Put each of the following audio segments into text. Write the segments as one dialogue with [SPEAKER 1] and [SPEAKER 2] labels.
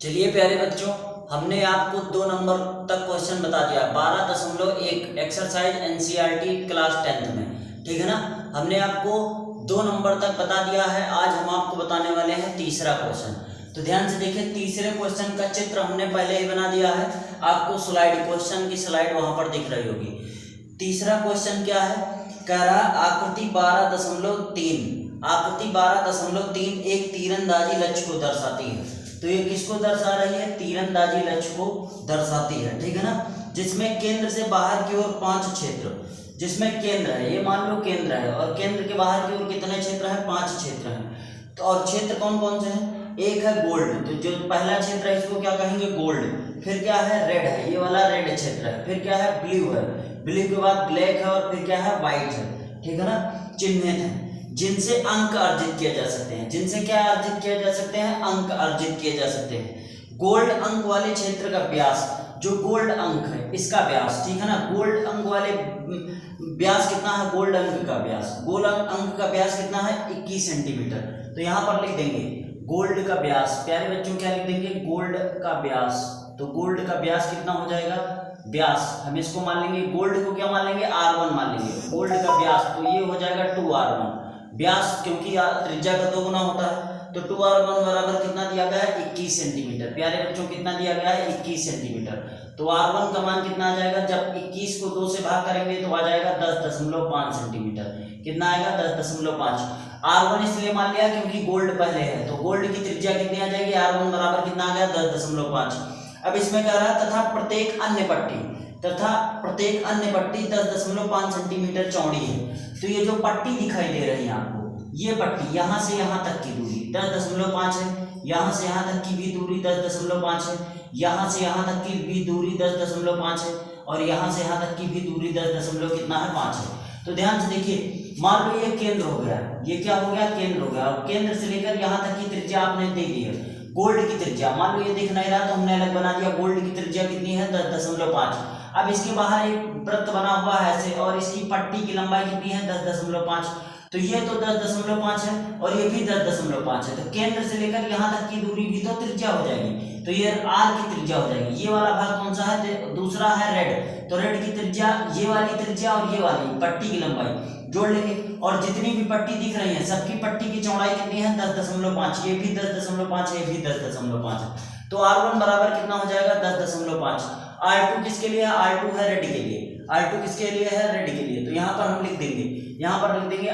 [SPEAKER 1] चलिए प्यारे बच्चों, हमने आपको 2 नंबर तक क्वेश्चन बता दिया 12.1 एक्सरसाइज एनसीईआरटी क्लास 10th में। ठीक है ना। हमने आपको 2 नंबर तक बता दिया है। आज हम आपको बताने वाले हैं तीसरा क्वेश्चन। तो ध्यान से देखिए, तीसरे क्वेश्चन का चित्र हमने पहले ही बना दिया है। आपको स्लाइड, क्वेश्चन की स्लाइड वहां पर दिख रही होगी। तीसरा क्वेश्चन क्या है, कह रहा आकृति 12.3 आकृति 12.3 एक तीरंदाजी लक्ष्य को दर्शाती है। तो ये किसको दर्शा रही है? तीरंदाजी लक्ष्य को दर्शाती है। ठीक है ना। जिसमें केंद्र से बाहर की ओर 5 क्षेत्र, जिसमें केंद्र है, ये मान लो केंद्र है, और केंद्र के बाहर की ओर कितने क्षेत्र हैं? 5 क्षेत्र हैं। तो और क्षेत्र कौन कौन से हैं? एक है गोल्ड, तो जो पहला क्षेत्र है इसको क्या कहेंगे? गोल्ड। फिर क्या है? रेड है, ये वाला रेड क्षेत्र है। फिर क्या है? ब्लू है। ब्लू के बाद ब्लैक है, और फिर क्या है? व्हाइट है। ठीक है ना। चिन्हित है, जिनसे अंक अर्जित किए जा सकते हैं। जिनसे क्या अर्जित किए जा सकते हैं? अंक अर्जित किए जा सकते हैं। गोल्ड अंक वाले क्षेत्र का व्यास, जो गोल्ड अंक है इसका व्यास, ठीक है ना। गोल्ड अंक वाले व्यास कितना है? गोल्ड अंक का व्यास, गोल्ड अंक का व्यास कितना है? 21 सेंटीमीटर। तो यहां पर लिख देंगे गोल्ड का व्यास। प्यारे बच्चों क्या लिख देंगे? गोल्ड का व्यास। तो गोल्ड का व्यास कितना हो जाएगा? व्यास हम इसको मान लेंगे, गोल्ड को क्या मान लेंगे? R1 मान लेंगे। गोल्ड का व्यास तो ये हो जाएगा 2R1 व्यास, क्योंकि त्रिज्या का 2 गुना होता है। तो 2R1 बराबर कितना दिया गया है? 21 सेंटीमीटर। प्यारे बच्चों कितना दिया गया है? 21 सेंटीमीटर। तो R1 का मान कितना आ जाएगा? जब 21 को 2 से भाग करेंगे तो आ जाएगा 10.5 सेंटीमीटर। कितना आएगा? 10.5। R1 इसलिए मान लिया क्योंकि गोल्ड पहले है, तो गोल्ड की त्रिज्या कितनी आ जाएगी? R1 बराबर कितना आ गया? 10.5। अब इसमें कह रहा है तथा प्रत्येक अन्य पट्टी 10.5 सेंटीमीटर चौड़ी है। तो ये जो पट्टी दिखाई दे रही है आपको, ये पट्टी यहाँ से यहाँ तक की दूरी 10.5 है, यहाँ से यहाँ तक की भी दूरी 10.5 है, यहाँ से यहाँ तक की भी दूरी 10.5 है, और यहाँ से यहाँ तक की भी दूरी 10 कितना है? 5 है। तो ध्यान से देखिए, मान लो ये केंद्र हो गया, ये क्या हो गया? केंद्र हो गया। और केंद्र से लेकर यहाँ तक की त्रिज्या आपने दे दी है। गोल्ड की त्रिज्या मान लो ये दिख नहीं रहा, तो हमने अलग बना दिया। गोल्ड की त्रिज्या कितनी है? 10.5। अब इसके बाहर एक वृत्त बना हुआ है ऐसे, और इसकी पट्टी की लंबाई कितनी है? 10.5। तो ये तो 10.5 है, और ये भी 10.5 है। तो केंद्र से लेकर यहाँ तक की दूरी भी तो त्रिज्या हो जाएगी। तो ये R की त्रिज्या हो जाएगी। ये वाला भाग कौन सा है? दूसरा है रेड। तो रेड की त्रिज्या, ये वाली त्रिज्या और ये वाली पट्टी की लंबाई जोड़ लेंगे, और जितनी भी पट्टी दिख रही है सबकी पट्टी की चौड़ाई कितनी है? 10.5। ये भी 10.5 है, ये भी 10.5 है। तो R1 बराबर कितना हो जाएगा? 10.5। R2 किसके लिए है? R2 है रेड के लिए। R2 किसके लिए है? रेड के लिए। तो यहाँ पर हम लिख देंगे, यहाँ पर लिख देंगे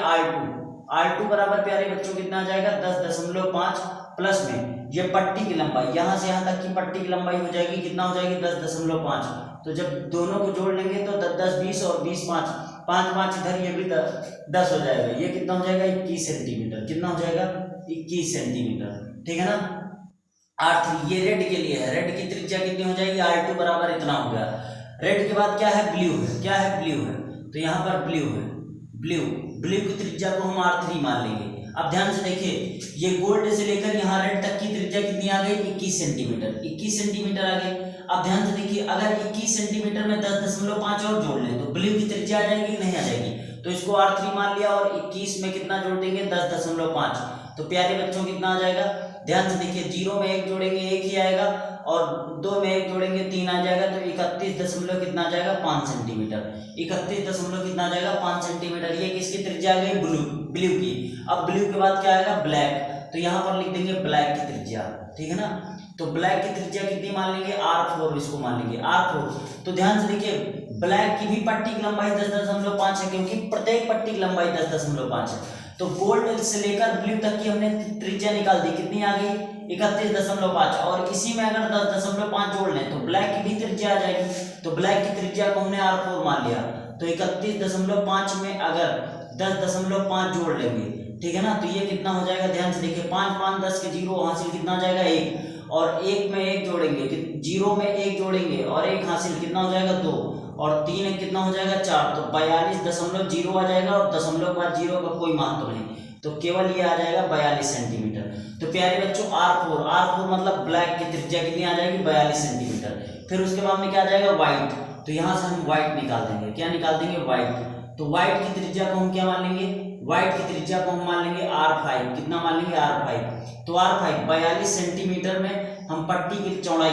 [SPEAKER 1] R2 बराबर प्यारे बच्चों कितना आ जाएगा? 10.5 प्लस में ये पट्टी की लंबाई, यहाँ से यहाँ तक की पट्टी की लंबाई हो जाएगी, कितना हो जाएगी? 10.5। तो जब दोनों को जोड़ लेंगे तो 10 20 और 20 5 5 5 इधर, ये भी 10 हो जाएगा। ये कितना हो जाएगा? 21 सेंटीमीटर। कितना हो जाएगा? 21 सेंटीमीटर। ठीक है ना। R3 ये रेड के लिए है। रेड की त्रिज्या कितनी हो जाएगी? R2 बराबर इतना हो गया। रेड के बाद क्या है? ब्लू है। क्या है? ब्लू है। तो यहाँ पर ब्लू है। ब्लू की त्रिज्या को हम R3 मान लेंगे। अब ध्यान से देखिए, ये गोल्ड से लेकर यहाँ रेड तक की त्रिज्या कितनी आ गई? 21 सेंटीमीटर। 21 सेंटीमीटर आ गई। अब ध्यान से देखिए, अगर 21 सेंटीमीटर में 10.5 और जोड़ लें तो ब्लू की त्रिज्या आ जाएगी? नहीं आ जाएगी। तो इसको R3 मान लिया, और 21 में कितना जोड़ देंगे? 10.5। तो प्यारे बच्चों कितना आ जाएगा? ध्यान से देखिए, 0 में 1 जोड़ेंगे 1 ही आएगा, और 2 में 1 जोड़ेंगे 3 आ जाएगा। तो 31 कितना आ जाएगा? 5 सेंटीमीटर। 31 कितना आ जाएगा? 5 सेंटीमीटर। ये किसकी त्रिज्या आ गई? ब्लू की। अब ब्लू के बाद क्या आएगा? ब्लैक। तो यहाँ पर लिख देंगे ब्लैक की त्रिज्या। ठीक है ना। तो ब्लैक की त्रिज्या कितनी मान लेंगे? R4 इसको मान लेंगे, R4। तो ध्यान से देखिए, ब्लैक की भी पट्टी की लंबाई 10.5 है, क्योंकि प्रत्येक पट्टी की लंबाई 10.5 है। तो गोल्ड से लेकर ब्लू तक की हमने त्रिज्या निकाल दी, कितनी आ गई? 31.5। और इसी में अगर 10.5 जोड़ लें तो ब्लैक की भी त्रिज्या आ जाएगी। तो ब्लैक की त्रिज्या को हमने R4 मान लिया। तो 31.5 में अगर 10.5 जोड़ लेंगे, ठीक है ना, तो ये कितना हो जाएगा? ध्यान से देखिए, 5 5 10 के 0 हासिल कितना हो जाएगा? 1। और 1 में 1 जोड़ेंगे, 0 में 1 जोड़ेंगे और 1 हासिल कितना हो जाएगा? 2। और 3 कितना हो जाएगा? 4। तो 42.0 आ जाएगा, और दशमलव के बाद 0 का कोई महत्व नहीं, तो केवल ये आ जाएगा 42 सेंटीमीटर। तो प्यारे बच्चों, R4 मतलब ब्लैक की त्रिज्या कितनी आ जाएगी? 42 सेंटीमीटर। फिर उसके बाद में क्या आ जाएगा? व्हाइट। तो यहाँ से हम व्हाइट निकाल देंगे। क्या निकाल देंगे? व्हाइट। तो व्हाइट की त्रिज्या को हम क्या मान लेंगे? व्हाइट की त्रिज्या को हम मान लेंगे R5। कितना मान लेंगे? R5। तो R5 42 सेंटीमीटर में हम पट्टी की चौड़ाई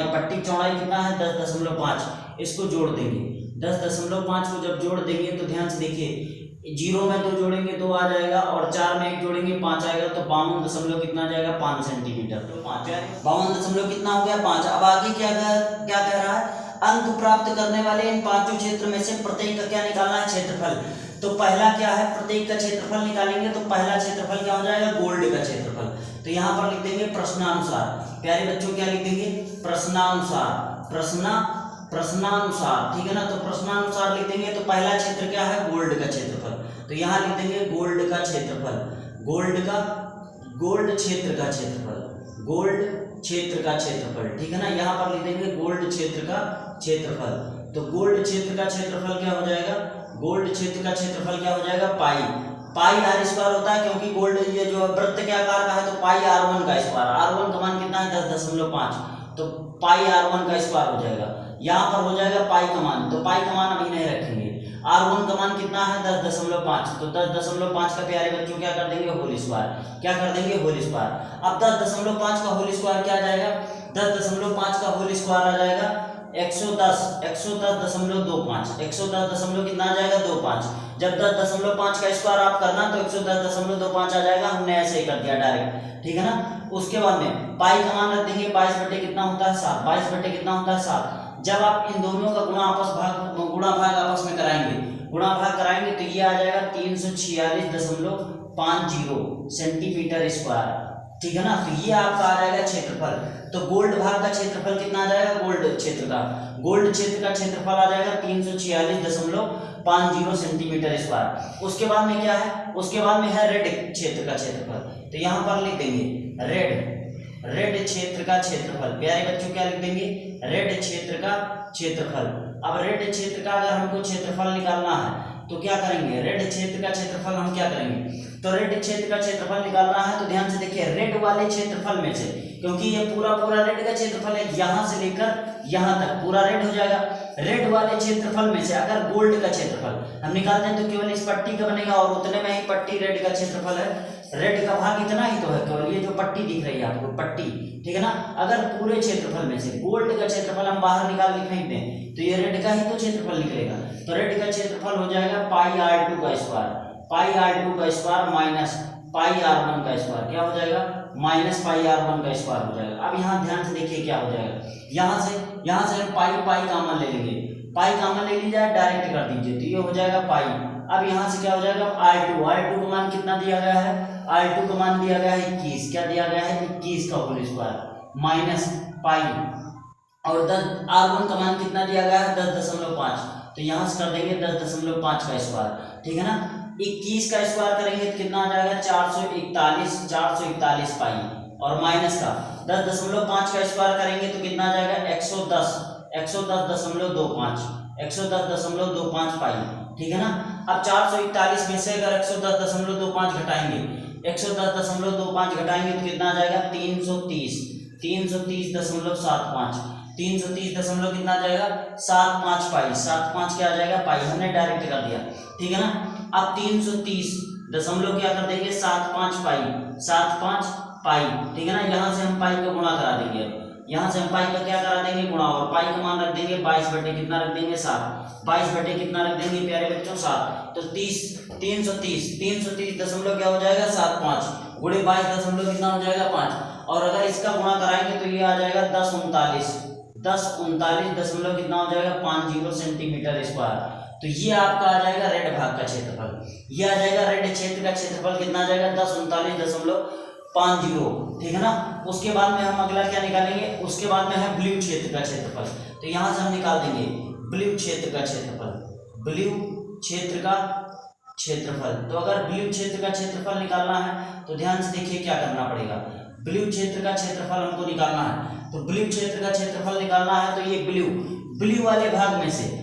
[SPEAKER 1] कितना है 10.5, इसको जोड़ देंगे। 10.5 को जब जोड़ देंगे तो ध्यान से देखिए, 0 में 2 जोड़ेंगे 2 आ जाएगा, और 4 में 1 जोड़ेंगे 5 आएगा, तो 52 दशमलव कितना जाएगा 5 सेंटीमीटर। तो 52 दशमलव कितना हो गया 5। अब आगे क्या कह रहा है, अंक प्राप्त करने वाले इन पांचों क्षेत्र में से प्रत्येक का क्या निकालना है, क्षेत्रफल। तो पहला क्या है, प्रत्येक का क्षेत्रफल निकालेंगे, तो पहला क्षेत्रफल क्या हो जाएगा, गोल्ड का क्षेत्रफल। तो यहाँ पर लिख देंगे प्रश्नानुसार। प्यारे बच्चों क्या लिख देंगे, प्रश्नानुसार, प्रश्नानुसार, ठीक है ना। तो प्रश्नानुसार लिख देंगे, तो पहला क्षेत्र क्या है, गोल्ड का क्षेत्रफल। तो यहाँ लिख देंगे गोल्ड का क्षेत्रफल, गोल्ड क्षेत्र का क्षेत्रफल, ठीक है ना। यहाँ पर लिख देंगे गोल्ड क्षेत्र का क्षेत्रफल। तो गोल्ड क्षेत्र का क्षेत्रफल क्या हो जाएगा, गोल्ड क्षेत्र का क्षेत्रफल क्या हो जाएगा, पाई आर स्क्वायर होता है, क्योंकि गोल्ड ये जो वृत्त के आकार का है, तो पाई R1 का स्क्वायर, R1 का मान कितना है 10.5, तो पाई R1 का स्क्वायर हो जाएगा। यहाँ पर हो जाएगा पाई का मान, तो पाई का मान अभी नहीं रखेंगे। R1 का मान कितना है 10.5, तो 10.5 का प्यारे बच्चों क्या कर देंगे, होल स्क्वायर, क्या कर देंगे, होल स्क्वायर। अब 10.5 का होल स्क्वायर क्या आ जाएगा, 10.5 का होल स्क्वायर आ जाएगा 110.25, 110 कितना आ जाएगा 25। जब 10.5 का स्क्वायर आप करना तो 110.25 आ जाएगा, हमने ऐसे ही कर दिया डायरेक्ट, ठीक है ना। उसके बाद में पाई का मान रख देंगे 22 बटे कितना होता है 7, 22 बटे कितना होता है 7। जब आप इन दोनों का गुणा भाग आपस में कराएंगे, तो ये आ जाएगा 346.50 सेंटीमीटर स्क्वायर, ठीक है ना। तो ये आपका आ जाएगा क्षेत्रफल। तो गोल्ड भाग का क्षेत्रफल कितना आ जाएगा, गोल्ड क्षेत्र का क्षेत्रफल आ जाएगा 346.50 सेंटीमीटर स्क्वायर। उसके बाद में क्या है, उसके बाद में है रेड क्षेत्र का क्षेत्रफल। तो यहाँ पर लिख देंगे रेड क्षेत्र का क्षेत्रफल। प्यारे बच्चों क्या लिख देंगे, रेड क्षेत्र का क्षेत्रफल। अब रेड क्षेत्र का अगर हमको क्षेत्रफल निकालना है तो क्या करेंगे, रेड क्षेत्र का क्षेत्रफल हम क्या करेंगे, तो रेड क्षेत्र का क्षेत्रफल निकालना है तो ध्यान से देखिए, रेड वाले क्षेत्रफल में से, क्योंकि ये पूरा रेड का क्षेत्रफल है, यहाँ से लेकर यहाँ तक पूरा रेड हो जाएगा। रेड वाले क्षेत्रफल में से अगर गोल्ड का क्षेत्रफल हम निकालते हैं तो केवल इस पट्टी का बनेगा, और उतने में ही पट्टी रेड का क्षेत्रफल है। रेड का भाग इतना ही तो है, केवल ये जो पट्टी दिख रही है आपको पट्टी, ठीक है ना। अगर पूरे क्षेत्रफल में से गोल्ड का क्षेत्रफल हम बाहर निकाल के फेंक दें तो ये रेड का ही तो क्षेत्रफल निकलेगा। तो रेड का क्षेत्रफल हो जाएगा पाई R2 का स्क्वायर माइनस पाई R1 का स्क्वायर, क्या हो जाएगा, माइनस पाई R1 का स्क्वायर हो जाएगा। अब यहाँ ध्यान से देखिए क्या हो जाएगा, यहाँ से हम पाई कॉमन ले लेंगे, पाई कॉमन ले ली जाए, डायरेक्ट कर दीजिए, तो ये हो जाएगा पाई। अब यहाँ से क्या हो जाएगा, R2 का मान कितना दिया गया है, R2 का मान दिया गया है 21, क्या दिया गया है 21 का होल स्क्वायर माइनस पाई, और R1 का मान कितना दिया गया है 10.5, तो यहाँ से कर देंगे 10.5 का स्क्वायर, ठीक है ना। 21 का स्क्वायर करेंगे तो कितना आ जाएगा 441 पाई, और माइनस का 10.5 का स्क्वायर करेंगे तो कितना आ जाएगा 110.25 पाई, ठीक है ना। अब 441 में से अगर 110.25 घटाएंगे, 110.25 घटाएंगे तो कितना आ जाएगा 330.75, 330 कितना आ जाएगा 75 पाई, 75 क्या आ जाएगा पाई, हमने डायरेक्ट कर दिया, ठीक है ना। अब 330 दशमलव क्या कर देंगे 75 पाई, ठीक है ना। यहाँ से हम पाई का गुणा करा देंगे, यहाँ से हम पाई का क्या करा देंगे गुणा, और पाई का मान रख देंगे 22 बटे कितना रख देंगे 7, 22 बटे कितना रख देंगे प्यारे बच्चों 7, तो 330 दशमलव क्या हो जाएगा 75 गुणे 22 दशमलव कितना हो जाएगा 5, और अगर इसका गुणा कराएंगे तो ये आ जाएगा 1039 दशमलव कितना हो जाएगा 50 सेंटीमीटर स्क्वायर। तो ये आपका आ जाएगा रेड भाग का क्षेत्रफल, ये आ जाएगा रेड क्षेत्र का क्षेत्रफल कितना आ जाएगा 1039.50, ठीक है ना। उसके बाद में हम अगला क्या निकालेंगे, उसके बाद में है ब्लू क्षेत्र का क्षेत्रफल। तो यहाँ से हम निकाल देंगे ब्लू क्षेत्र का क्षेत्रफल। तो अगर ब्लू क्षेत्र का क्षेत्रफल निकालना है तो ध्यान से देखिए क्या करना पड़ेगा, ब्लू क्षेत्र का क्षेत्रफल हमको निकालना है, तो ब्लू क्षेत्र का क्षेत्रफल निकालना है तो ये ब्लू वाले भाग में से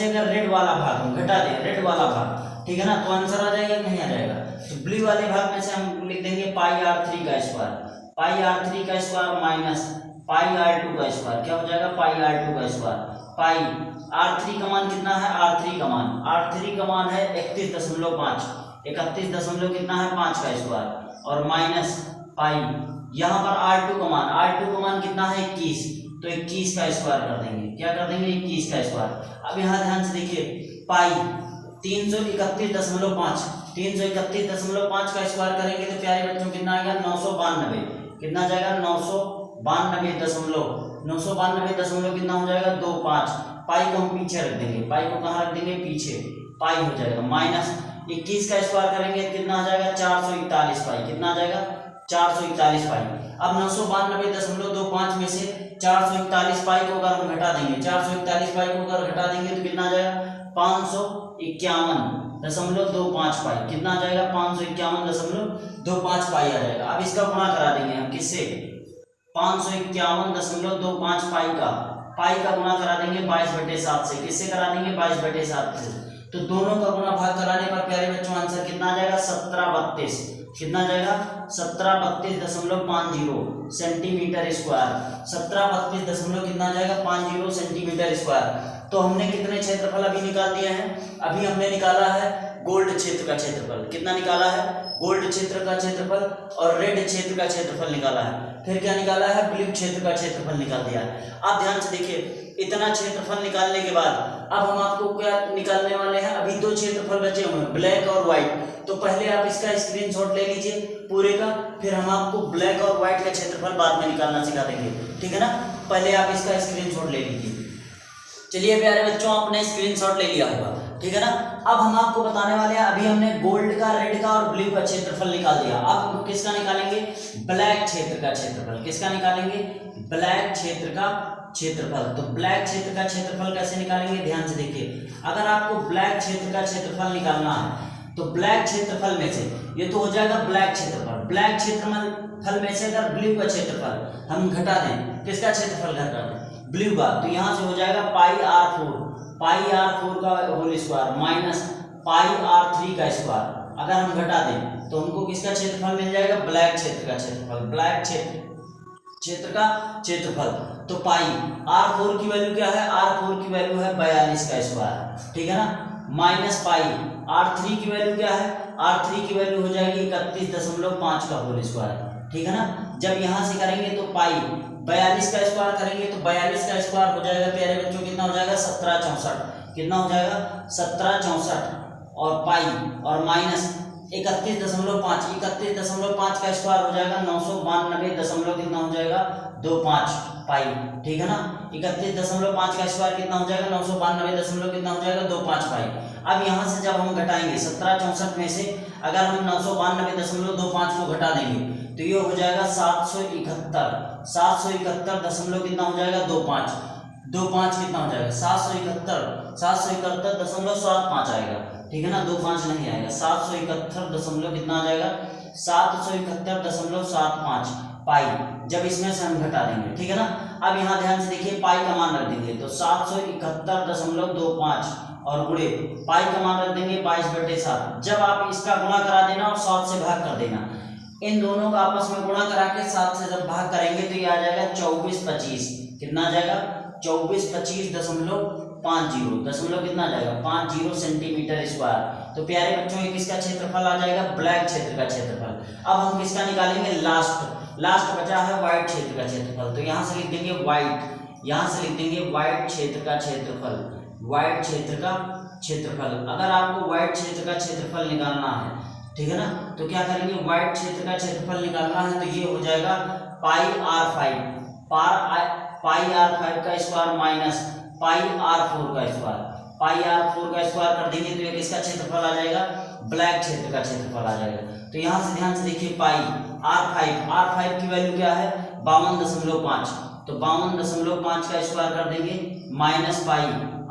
[SPEAKER 1] अगर रेड वाला भाग हम घटा दें, रेड वाला भाग, ठीक है ना, तो आंसर आ जाएगा नहीं आ जाएगा। तो ब्लू वाले भाग में से हम लिख देंगे पाई R3 का स्क्वायर माइनस पाई R2 का स्क्वायर, क्या हो जाएगा पाई R2 का स्क्वायर, पाई R3 का मान कितना है, R3 का मान है 31 दशमलव कितना है 5 का स्क्वायर, और माइनस पाई यहाँ पर R2 का मान कितना है 21, तो 21 का स्क्वायर कर देंगे। क्या कर देंगे 21 का स्क्वायर। अब यहाँ ध्यान से देखिए पाई 331.5 331.5 का स्क्वायर करेंगे तो प्यारे बच्चों कितना आएगा 992, कितना आ जाएगा 992 कितना हो जाएगा 25। पाई को हम पीछे रख देंगे, पाई को कहाँ रख देंगे पीछे, पाई हो जाएगा माइनस 21 का स्क्वायर करेंगे कितना आ जाएगा 441 पाई, कितना आ जाएगा 441 पाई। अब 992.25 में से 441 पाई को अगर हम घटा देंगे, 441 पाई को अगर घटा देंगे तो कितना आ जाएगा 551.25 पाई, कितना आ जाएगा 551.25 पाई आ जाएगा। अब इसका गुणा करा देंगे हम किससे 551.25 पाई का गुणा करा देंगे 22/7 से, किससे करा देंगे 22/7 से। तो दोनों का गुणा भाग कराने पर प्यारे बच्चों आंसर कितना आ जाएगा 1732, कितना आ जाएगा 1732.50 सेंटीमीटर स्क्वायर, 1732 कितना आ जाएगा 50 सेंटीमीटर स्क्वायर। तो हमने कितने क्षेत्रफल अभी निकाल दिए हैं, अभी हमने निकाला है गोल्ड क्षेत्र का क्षेत्रफल, कितना निकाला है गोल्ड क्षेत्र का क्षेत्रफल और रेड क्षेत्र का क्षेत्रफल निकाला है, फिर क्या निकाला है ब्लू क्षेत्र का क्षेत्रफल निकाल दिया है। आप ध्यान से देखिए इतना क्षेत्रफल निकालने के बाद अब हम आपको क्या निकालने वाले हैं, अभी दो क्षेत्रफल बचे हुए हैं ब्लैक और व्हाइट। तो पहले आप इसका स्क्रीनशॉट ले लीजिए पूरे का, फिर हम आपको ब्लैक और व्हाइट का क्षेत्रफल बाद में निकालना सिखा देंगे, ठीक है ना। पहले आप इसका स्क्रीनशॉट ले लीजिए। चलिए प्यारे बच्चों आपने स्क्रीनशॉट ले लिया होगा, ठीक है ना। अब हम आपको बताने वाले हैं, अभी हमने गोल्ड का, रेड का और ब्लू का क्षेत्रफल निकाल दिया। अब किसका निकालेंगे ब्लैक क्षेत्र का क्षेत्रफल, किसका निकालेंगे ब्लैक क्षेत्र का क्षेत्रफल। तो ब्लैक क्षेत्र का क्षेत्रफल कैसे निकालेंगे ध्यान से देखिए। अगर आपको ब्लैक क्षेत्र का क्षेत्रफल निकालना है तो ब्लैक क्षेत्रफल में से ये तो हो जाएगा ब्लैक क्षेत्रफल, ब्लैक क्षेत्रफल में से अगर ब्लू का क्षेत्रफल हम घटा दें, किसका क्षेत्रफल घटा दें ब्लू का, तो यहाँ से हो जाएगा पाई r4 का whole square minus pi r3 का स्क्वायर। अगर हम घटा दें तो हमको किसका क्षेत्रफल मिल जाएगा ब्लैक क्षेत्र का क्षेत्रफल, ब्लैक क्षेत्र का क्षेत्रफल। तो पाई r4 की वैल्यू क्या है, r4 की वैल्यू है 42 का स्क्वायर, ठीक है ना, माइनस पाई r3 की वैल्यू क्या है, r3 की वैल्यू हो जाएगी 31.5 का होल स्क्वायर, ठीक है ना। जब यहाँ से करेंगे तो पाई 42 का स्क्वायर करेंगे तो 42 का स्क्वायर हो जाएगा प्यारे बच्चों कितना हो जाएगा 1764, कितना हो जाएगा 1764 और पाई और माइनस 31.5 का स्क्वायर हो जाएगा 992 कितना हो जाएगा 25 पाई, ठीक है ना। 31.5 का स्क्वायर कितना हो जाएगा 992 कितना हो जाएगा 25 पाई। अब यहाँ से जब हम घटाएंगे 1764 में से अगर हम 992.25 को घटा देंगे तो ये हो जाएगा 771 कितना हो जाएगा 25 कितना हो जाएगा 771.75 आएगा, ठीक है ना, 25 नहीं आएगा, 771 कितना आ जाएगा 771.75 पाई। जब इसमें से हम घटा देंगे, ठीक है ना। अब यहाँ ध्यान से देखिए पाई का मान रख देंगे तो 771.25 और गुणे पाई का मान रख देंगे 22/7। जब आप इसका गुणा करा देना और 7 से भाग कर देना, इन दोनों का आपस में गुणा करा के 7 से जब भाग करेंगे तो ये आ जाएगा 2425, कितना आ जाएगा 2425.50 दशमलव कितना आ जाएगा 50 सेंटीमीटर स्क्वायर। तो प्यारे बच्चों ये किसका क्षेत्रफल आ जाएगा ब्लैक क्षेत्र का क्षेत्रफल। अब हम किसका निकालेंगे लास्ट बचा है व्हाइट क्षेत्र का क्षेत्रफल। तो यहाँ से लिख देंगे व्हाइट, यहाँ से लिख देंगे व्हाइट क्षेत्र का क्षेत्रफल, व्हाइट क्षेत्र का क्षेत्रफल। अगर आपको व्हाइट क्षेत्र का क्षेत्रफल निकालना है, ठीक है ना, तो क्या करेंगे व्हाइट क्षेत्र का क्षेत्रफल निकालना है तो ये हो जाएगा पाई r5 का स्क्वायर माइनस पाई r4 का स्क्वायर, पाई r4 का स्क्वायर कर देंगे तो ये किसका क्षेत्रफल आ जाएगा ब्लैक क्षेत्र का क्षेत्रफल आ जाएगा। तो यहाँ से ध्यान से देखिए पाई r5 की वैल्यू क्या है 52.5, तो 52.5 का स्क्वायर कर देंगे माइनस पाई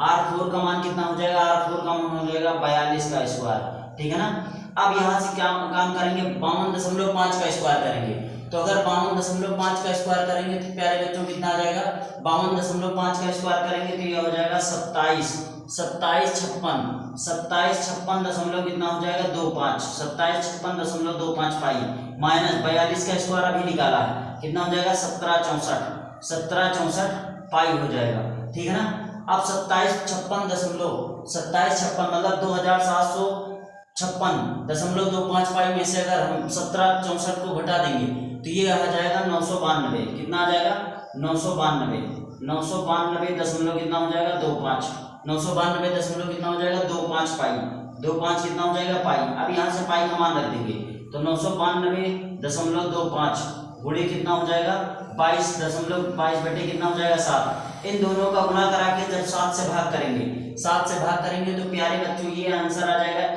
[SPEAKER 1] r4 का मान कितना हो जाएगा, r4 का मान हो जाएगा 42 का स्क्वायर, ठीक है ना। अब यहाँ से क्या काम करेंगे 52.5 का स्क्वायर करेंगे, तो अगर 52.5 का स्क्वायर करेंगे तो प्यारे बच्चों कितना आ जाएगा 52.5 का स्क्वायर करेंगे तो ये हो जाएगा 2756 दशमलव कितना हो जाएगा 2756.25 पाई माइनस 42 का स्क्वायर अभी निकाला है कितना हो जाएगा 1764 पाई हो जाएगा, ठीक है ना। अब 2756 मतलब 2756.25 पाई में से अगर हम 1764 को घटा देंगे तो ये आ जाएगा 992। कितना आ जाएगा 992। 992 दशमलव कितना हो जाएगा 25। 992 दशमलव कितना हो जाएगा 25 पाई। 25 कितना हो जाएगा पाई। अब यहाँ से पाई का मान रख देंगे तो 992.25 गुणे कितना हो जाएगा 22.22 बटे कितना हो जाएगा 7। इन दोनों का गुणा करा के जब 7 से भाग करेंगे, 7 से भाग करेंगे तो प्यारे बच्चों ये आंसर आ जाएगा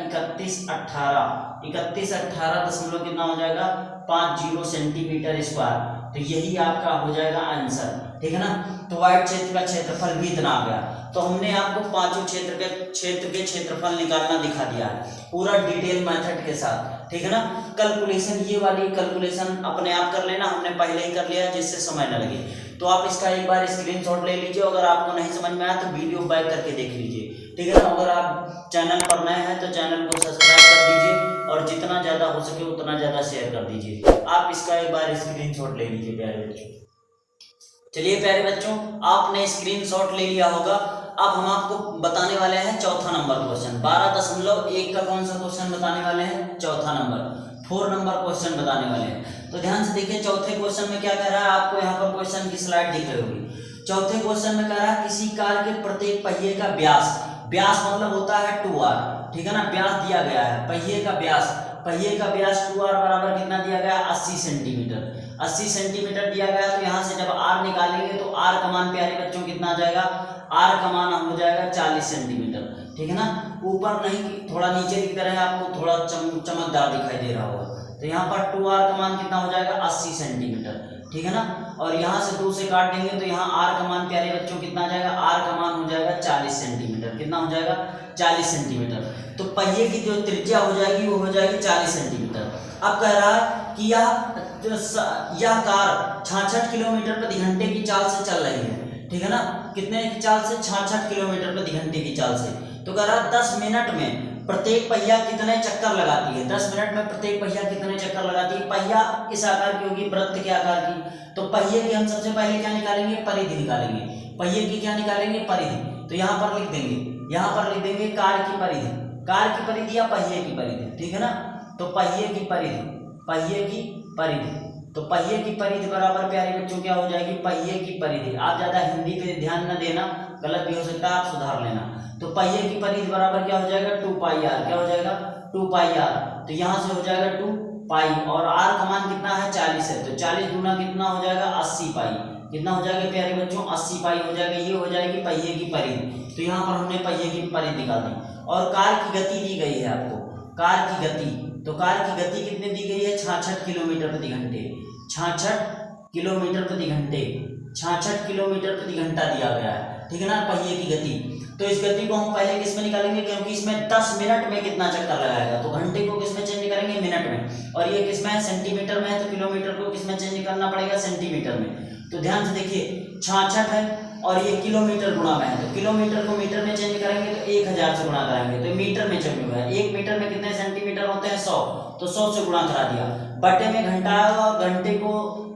[SPEAKER 1] 3118 दशमलव कितना हो जाएगा 50 सेंटीमीटर स्क्वायर। तो यही आपका हो जाएगा आंसर, ठीक है ना। तो वाइड क्षेत्र का क्षेत्रफल भी इतना आ गया। तो हमने आपको पांचों क्षेत्र के क्षेत्रफल निकालना दिखा दिया है पूरा डिटेल मेथड के साथ, ठीक है ना। कैलकुलेशन, ये वाली कैलकुलेशन अपने आप कर लेना, हमने पहले ही कर लिया जिससे समय न लगे। तो आप इसका एक बार स्क्रीनशॉट ले लीजिए, अगर आपको नहीं समझ में आया तो वीडियो बैक करके देख लीजिए, ठीक है ना। अगर आप चैनल पर नए हैं तो चैनल को सब्सक्राइब कर दीजिए और जितना ज़्यादा हो सके उतना ज़्यादा शेयर कर दीजिए। आप इसका एक बार स्क्रीनशॉट ले लीजिए प्यारे बच्चों। चलिए प्यारे बच्चों, आपने स्क्रीनशॉट ले लिया होगा। अब हम आपको बताने वाले हैं चौथा नंबर क्वेश्चन। 12.1 का कौन सा क्वेश्चन बताने वाले हैं? चौथा नंबर, 4 नंबर क्वेश्चन बताने वाले हैं। तो ध्यान से देखिए चौथे क्वेश्चन में क्या कह रहा है, आपको यहाँ पर क्वेश्चन की स्लाइड दिख रही होगी। चौथे क्वेश्चन में कह रहा है किसी कार के प्रत्येक पहिए का व्यास, व्यास मतलब होता है 2r, ठीक है ना। व्यास दिया गया है, पहिए का व्यास 2r बराबर कितना दिया गया 80 सेंटीमीटर। 80 सेंटीमीटर दिया गया। तो यहाँ से जब r निकालेंगे तो r का मान प्यारे बच्चों कितना आ जाएगा, r का मान हो जाएगा 40 सेंटीमीटर, ठीक है ना। ऊपर नहीं, थोड़ा नीचे की तरह आपको थोड़ा चमकदार दिखाई दे रहा होगा। तो यहाँ पर 2r का मान कितना हो जाएगा 80 सेंटीमीटर, ठीक है ना। और यहाँ से 2 से काट देंगे तो यहाँ r का मान प्यारे बच्चों कितना आ जाएगा, r का मान हो जाएगा 40 सेंटीमीटर। कितना हो जाएगा 40 सेंटीमीटर। तो पहिए की जो त्रिज्या हो जाएगी वो हो जाएगी 40 सेंटीमीटर। अब कह रहा है कि यह कार 66 किलोमीटर प्रति घंटे की चाल से चल रही है, ठीक है ना। कितने की चाल से? 66 किलोमीटर प्रति घंटे की चाल से। तो कह रहा है 10 मिनट में प्रत्येक पहिया कितने चक्कर लगाती है। 10 मिनट में प्रत्येक पहिया कितने चक्कर लगाती है। पहिया इस आकार की होगी, वृत्त के आकार की। तो पहिए की हम सबसे पहले क्या निकालेंगे, परिधि निकालेंगे। पहिए की क्या निकालेंगे, परिधि। तो यहाँ पर लिख देंगे, यहाँ पर लिख देंगे कार की परिधि, कार की परिधि या पहिए की परिधि, ठीक है ना। तो पहिए की परिधि, पहिए की परिधि। तो पहिए की परिधि बराबर प्यारे बच्चों क्या हो जाएगी, पहिए की परिधि। आप ज्यादा हिंदी पे ध्यान न देना, गलत भी हो सकता है, आप सुधार लेना। तो पहिए की परिधि बराबर क्या हो जाएगा 2πr। क्या हो जाएगा 2πr। तो यहाँ से हो जाएगा 2 पाई और r का मान कितना है 40 है। तो 40 गुना कितना हो जाएगा 80 पाई। कितना हो जाएगा प्यारे बच्चों 80 पाई हो जाएगा। ये हो जाएगी पहिए की परिधि। तो यहाँ पर हमने पहिए की परिधि निकाल दी। और कार की गति दी गई है आपको, कार की गति। तो कार की गति कितनी दी गई है 66 किलोमीटर प्रति घंटे। 66 किलोमीटर प्रति घंटे, 66 किलोमीटर प्रति घंटा दिया गया है, ठीक है ना, पहिए की गति। तो इस गति को हम पहले किस में निकालेंगे, क्योंकि इसमें 10 मिनट में कितना चक्कर लगाएगा। तो घंटे को किस में चेंज करेंगे, मिनट में। और ये किस में है, सेंटीमीटर में है। तो किलोमीटर को किस में चेंज करना पड़ेगा, सेंटीमीटर में। तो ध्यान से देखिए 66 है और ये किलोमीटर गुणा में है। तो किलोमीटर को मीटर में चेंज करेंगे तो 1000 से गुणा कराएंगे तो मीटर में चेंज हुआ है। 1 मीटर में कितने सेंटीमीटर होते हैं 100। तो 100 से गुणा करा दिया। बटे में घंटा आएगा और घंटे को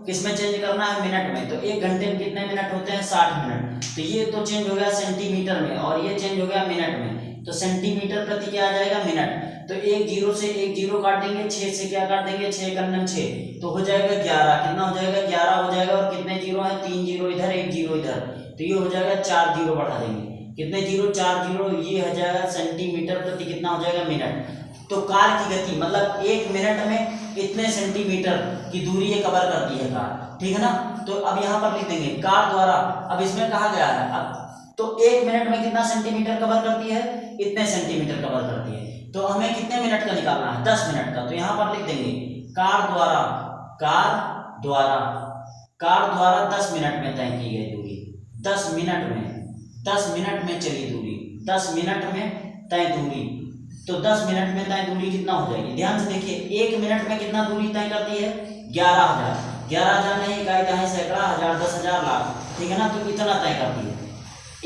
[SPEAKER 1] किस में चेंज करना है, मिनट में। तो 1 घंटे में कितने मिनट होते हैं 60 मिनट। तो ये तो चेंज हो गया सेंटीमीटर में और ये चेंज हो गया मिनट में। तो सेंटीमीटर प्रति क्या आ जाएगा, मिनट। तो 1 0 से 1 0 काट देंगे, 6 से क्या काट देंगे, 6 कन्नम 6। तो हो जाएगा 11। कितना हो जाएगा 11 हो जाएगा। और कितने जीरो है, 3 0 इधर 1 0 इधर। तो ये हो जाएगा 4 0 बढ़ा देंगे। कितने जीरो, 4 0। ये हो जाएगा सेंटीमीटर प्रति कितना हो जाएगा, मिनट। तो कार की गति मतलब 1 मिनट में इतने सेंटीमीटर की दूरी ये कवर करती है कार, ठीक है ना। तो अब यहाँ पर लिख देंगे कार द्वारा। अब इसमें कहा गया है अब तो 1 मिनट में कितना सेंटीमीटर कवर करती है, इतने सेंटीमीटर कवर करती है। तो हमें कितने मिनट का निकालना है, 10 मिनट का। तो यहाँ पर लिख देंगे कार द्वारा, कार द्वारा, कार द्वारा 10 मिनट में तय की गई दूरी। 10 मिनट में, 10 मिनट में चली दूरी, 10 मिनट में तय दूरी। तो 10 मिनट में तय दूरी कितना हो जाएगी, ध्यान से देखिए। 1 मिनट में कितना दूरी तय करती है, 11,000। 11,000 नहीं, इकाई दहाई सैकड़ा हजार 10,000 लाख, ठीक है ना। तो इतना तय करती है,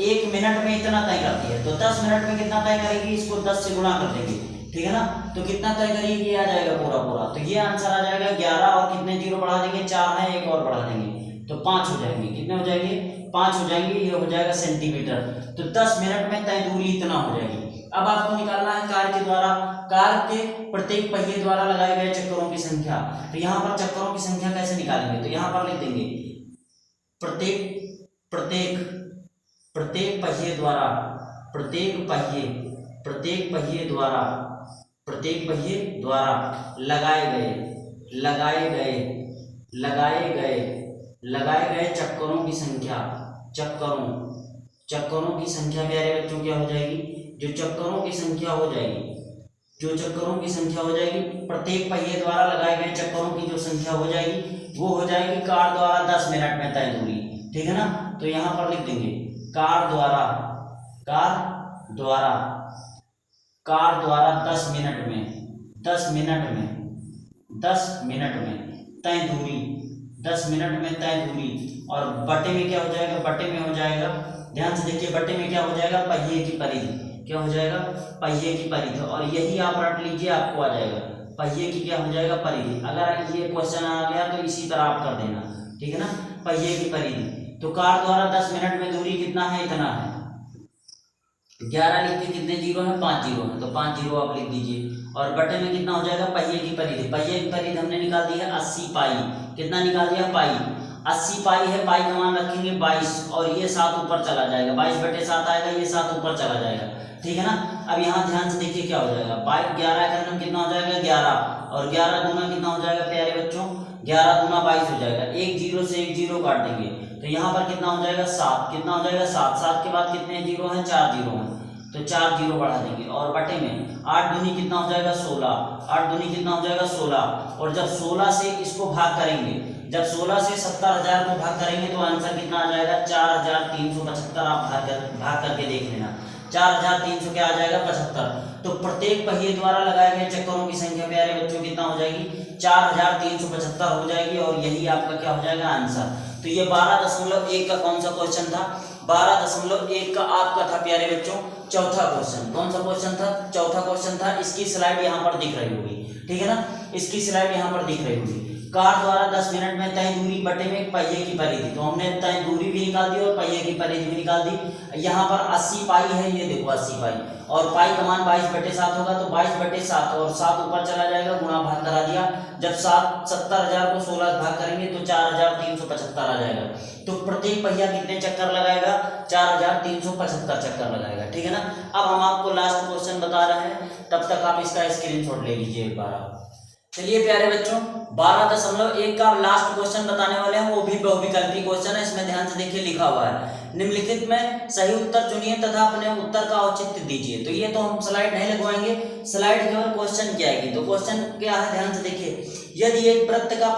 [SPEAKER 1] 1 मिनट में इतना तय करती है। तो 10 मिनट में कितना तय करेगी, इसको 10 से गुणा कर देंगे, ठीक है ना। तो कितना तय करेगी, ये आ जाएगा पूरा पूरा। तो ये आंसर आ जाएगा 11 और कितने जीरो बढ़ा देंगे, 4 है, 1 और बढ़ा देंगे तो 5 हो जाएंगे। कितने हो जाएंगे, 5 हो जाएंगे। ये हो जाएगा सेंटीमीटर। तो 10 मिनट में तय दूरी इतना हो जाएगी। अब आपको निकालना है कार के द्वारा, कार के प्रत्येक पहिए द्वारा लगाए गए चक्करों की संख्या। तो यहाँ पर चक्करों की संख्या कैसे निकालेंगे, तो यहाँ पर लिख देंगे प्रत्येक पहिए द्वारा लगाए गए चक्करों की संख्या, चक्करों की संख्या प्यारे बच्चों क्या हो जाएगी, जो चक्करों की संख्या हो जाएगी प्रत्येक पहिए द्वारा लगाए गए चक्करों की जो संख्या हो जाएगी वो हो जाएगी कार द्वारा 10 मिनट में तय दूरी। ठीक है ना, तो यहाँ पर लिख देंगे कार द्वारा 10 मिनट में तय दूरी, 10 मिनट में तय दूरी। और बटे में क्या हो जाएगा, बटे में हो जाएगा, ध्यान से देखिए, बटे में क्या हो जाएगा, पहिए की परिधि, क्या हो जाएगा, पहिए की परिधि। और यही आप रट लीजिए, आपको आ जाएगा पहिए की क्या हो जाएगा, परिधि। अगर ये क्वेश्चन आ गया तो इसी तरह आप कर देना, ठीक है ना, पहिए की परिधि। तो कार द्वारा 10 मिनट में दूरी कितना है, इतना है। 11 लिख के कितने जीरो है, 5 जीरो है, तो 5 जीरो आप लिख दीजिए। और बटे में कितना हो जाएगा, पहिए की परिधि, पहिए की परिधि हमने निकाल दी है 80 पाई। कितना निकाल दिया, पाई, 80 पाई है, पाई का मान रखेंगे 22 और ये 7 ऊपर चला जाएगा, 22/7 आएगा, ये 7 ऊपर चला जाएगा। ठीक है ना, अब यहाँ ध्यान से देखिए क्या हो जाएगा, 11 का मतलब कितना हो जाएगा, 11, और 11 दूना कितना हो जाएगा प्यारे बच्चों, 11 दूना 22 हो जाएगा। एक जीरो से एक जीरो काट देंगे तो यहाँ पर कितना हो जाएगा, 7, कितना हो जाएगा, 7, 7 के बाद कितने जीरो हैं, 4 जीरो हैं, तो 4 जीरो बढ़ा देंगे। और बटे में 8 दूनी कितना हो जाएगा, 16, 8 दूनी कितना हो जाएगा, 16। और जब 16 से इसको भाग करेंगे, जब 16 से 70,000 को भाग करेंगे तो आंसर कितना आ जाएगा, 4375। आप भाग करके देख लेना, 4300 क्या आ जाएगा, 75। तो प्रत्येक पहिए द्वारा लगाए गए चक्करों की संख्या प्यारे बच्चों कितना हो जाएगी, 4375 हो जाएगी। और यही आपका क्या हो जाएगा, आंसर। तो ये 12.1 का कौन सा क्वेश्चन था, 12.1 का आपका था प्यारे बच्चों चौथा क्वेश्चन। कौन सा क्वेश्चन था, चौथा क्वेश्चन था। इसकी स्लाइड यहाँ पर दिख रही होगी, ठीक है ना, इसकी स्लाइड यहाँ पर दिख रही होगी। कार द्वारा 10 मिनट में तय दूरी बटे में पहिए की परिधि, तो हमने तय दूरी भी निकाल दी और पहिए की परिधि भी निकाल दी। यहाँ पर 80 पाई है, ये देखो 80 पाई, और पाई का मान 22/7 होगा, तो 22/7 और 7 ऊपर चला जाएगा, गुणा भाग करा दिया। जब 70,000 को 16 से भाग करेंगे तो 4375 आ जाएगा। तो प्रत्येक पहिया कितने चक्कर लगाएगा, 4375 चक्कर लगाएगा। ठीक है ना, अब हम आपको लास्ट क्वेश्चन बता रहे हैं, तब तक आप इसका स्क्रीनशॉट ले लीजिए एक बार आप। चलिए प्यारे बच्चों, 12.1 का लास्ट क्वेश्चन बताने वाले हैं, वो भी बहुविकल्पी क्वेश्चन है। इसमें ध्यान से देखिए, लिखा हुआ है निम्नलिखित में सही उत्तर चुनिए तथा अपने उत्तर का औचित्य दीजिए। तो ये तो हम स्लाइड नहीं लगवाएंगे, स्लाइड केवल क्वेश्चन की आएगी। तो क्वेश्चन क्या है, ध्यान से देखिए, यदि एक वृत्त का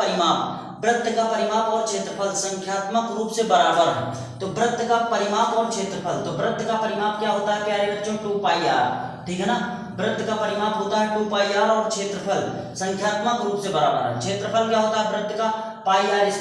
[SPEAKER 1] परिमाप और क्षेत्रफल संख्यात्मक रूप से बराबर है, तो वृत्त का परिमाप और क्षेत्रफल, तो वृत्त का परिमाप क्या होता है प्यारे बच्चों, 2πr। ठीक है ना, वृत्त का परिमाप होता है 2πr और क्षेत्रफल संख्यात्मक रूप से बराबर है। क्षेत्रफल क्या होता है वृत्त का, πr²।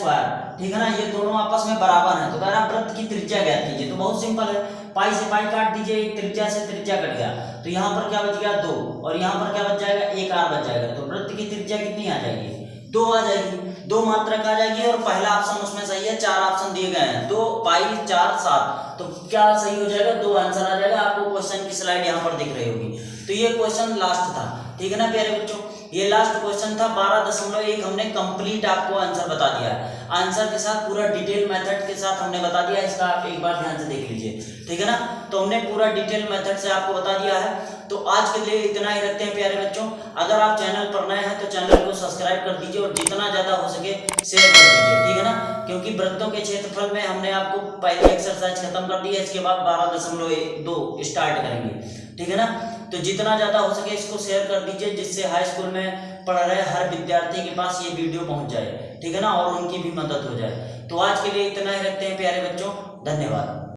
[SPEAKER 1] ठीक है ना, ये दोनों आपस में बराबर हैं। तो कह रहा वृत्त की त्रिज्या ज्ञात कीजिए, तो बहुत सिंपल है, पाई से पाई काट दीजिए, एक त्रिज्या से त्रिज्या कट गया, तो यहाँ पर क्या बच गया, 2, और यहाँ पर क्या बच जाएगा, 1r बच जाएगा। तो वृत्त की त्रिज्या कितनी आ जाएगी, 2 आ जाएगी, 2 मात्रक आ जाएगी। और पहला ऑप्शन उसमें सही है, 4 ऑप्शन दिए गए हैं, 2 पाई 4 7, तो क्या सही हो जाएगा, 2 आंसर आ जाएगा। आपको क्वेश्चन की स्लाइड यहाँ पर दिख रही होगी। तो ये क्वेश्चन लास्ट था, ठीक है ना प्यारे बच्चों, ये लास्ट क्वेश्चन था। 12.1 हमने कंप्लीट आपको आंसर बता दिया है, आंसर के साथ पूरा डिटेल मेथड के साथ हमने बता दिया है। इसका आप एक बार ध्यान से देख लीजिए, ठीक है ना, तो हमने पूरा डिटेल मेथड से आपको बता दिया है। तो आज के लिए इतना ही रखते हैं प्यारे बच्चों। अगर आप चैनल पर नए हैं तो चैनल को सब्सक्राइब कर दीजिए और जितना ज्यादा हो सके शेयर कर दीजिए, ठीक है ना, क्योंकि वृत्तों के क्षेत्रफल में हमने आपको पहली एक्सरसाइज खत्म कर दी है, इसके बाद 12.2 स्टार्ट करेंगे, ठीक है ना। तो जितना ज्यादा हो सके इसको शेयर कर दीजिए, जिससे हाई स्कूल में पढ़ रहे हर विद्यार्थी के पास ये वीडियो पहुंच जाए, ठीक है ना, और उनकी भी मदद हो जाए। तो आज के लिए इतना ही रखते हैं प्यारे बच्चों, धन्यवाद।